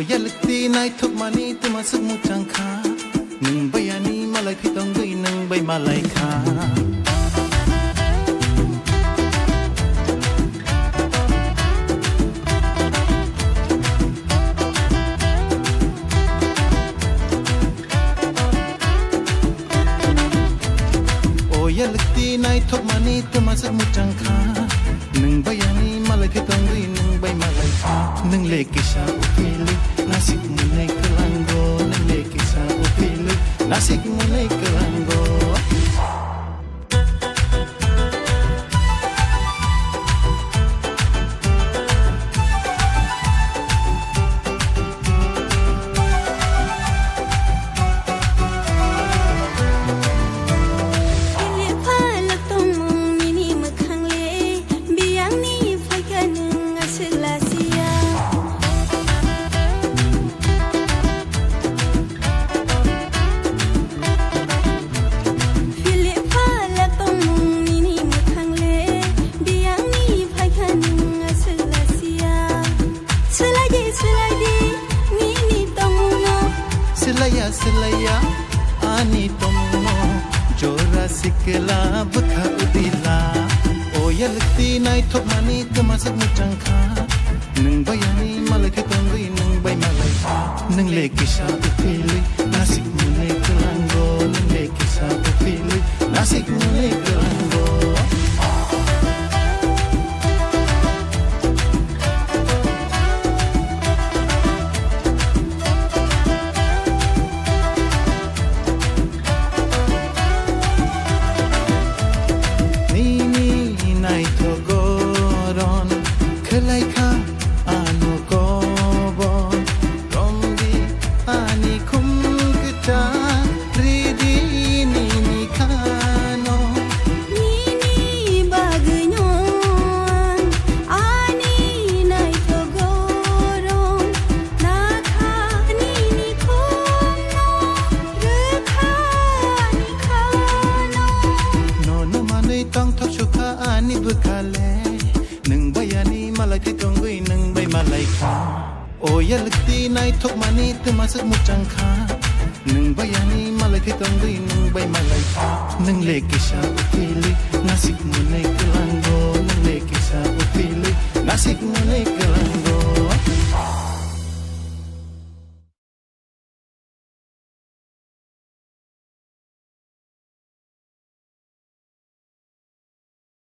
yalakti nai thuk mani tu masuk mucang kha nung bayani malai khitong gui nung bay malai kha yalakti nai thuk mani tu masuk mucang kha nung bayani malai khitong gui nung bay malai kha nung le kisha upili nasik munai kelango nung le kisha upili nasik munai kelango Selaya ani tomo jora sikela bkha udila o yalakti nai thok mani kamasak mucang kha nung bayani malai khitong gui nung bay malai nung le kisha upili nasik munai kelango nung le kisha upili nasik munai kelango Kelaika anu kobon rombi ani kum kita ridi nini kano nini bagnyon ani nai togoron nakha nini kono rekha ni kano no manai tang thok shuka ani bukale nung bayani malai khitong gui nung bay malai kha o yalakti nai thok mani tu masuk mucang kha nung bayani malai khitong gui nung bay malai kha nung le kisha upili nasik munai kelango nung le kisha upili nasik munai kelango